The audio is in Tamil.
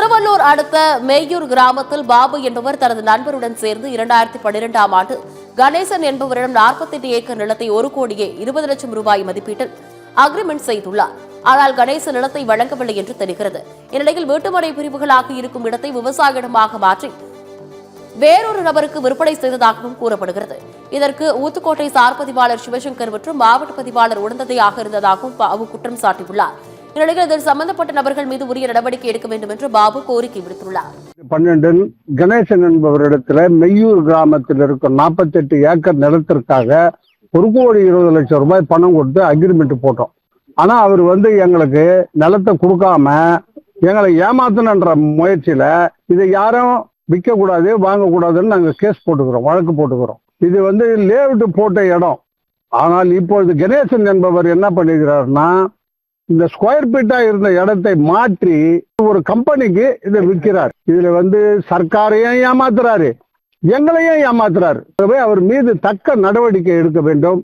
திருவள்ளூர் அடுத்த மேயூர் கிராமத்தில் பாபு என்பவர் தனது நண்பருடன் சேர்ந்து 2012ஆம் ஆண்டு கணேசன் என்பவரிடம் 48 ஏக்கர் நிலத்தை 1 கோடியே 20 லட்சம் ரூபாய் மதிப்பீட்டில் அக்ரிமெண்ட் செய்துள்ளார். ஆனால் கணேசன் நிலத்தை வழங்கவில்லை என்று தெரிகிறது. இந்நிலையில் வீட்டுமனை பிரிவுகளாக இருக்கும் இடத்தை விவசாய இடமாக மாற்றி வேறொரு நபருக்கு விற்பனை செய்ததாகவும் கூறப்படுகிறது. இதற்கு ஊத்துக்கோட்டை சார் பதிவாளர் சிவசங்கர் மற்றும் மாவட்ட பதிவாளர் உடந்தையாக இருந்ததாகவும் பாபு குற்றம் சாட்டியுள்ளார். இந்நிலையில் இதில் சம்பந்தப்பட்ட நபர்கள் மீது உரிய நடவடிக்கை எடுக்க வேண்டும் என்று பாபு கோரிக்கை விடுத்துள்ளார். 12 கணேசன் என்பவரிடத்துல மெய்யூர் கிராமத்தில் இருக்கும் 48 ஏக்கர் நிலத்திற்காக 1 கோடி 20 லட்சம் ரூபாய் பணம் கொடுத்து அக்ரிமெண்ட் போட்டோம். ஆனா அவர் எங்களுக்கு நிலத்தை கொடுக்காம எங்களை ஏமாத்தணுன்ற முயற்சியில இதை யாரும் விற்க கூடாது வாங்கக்கூடாதுன்னு நாங்க கேஸ் போட்டுக்கிறோம், வழக்கு போட்டுக்கிறோம். இது லேஅவுட் போட்ட இடம். ஆனால் இப்பொழுது கணேசன் என்பவர் என்ன பண்ணிக்கிறாருன்னா இந்த ஸ்கொயர் ஃபீட்டா இருந்த இடத்தை மாற்றி ஒரு கம்பெனிக்கு இதை விற்கிறார். இதுல சர்க்காரையும் ஏமாத்துறாரு, எங்களையும் ஏமாத்துறாரு. அவர் மீது தக்க நடவடிக்கை எடுக்க வேண்டும்.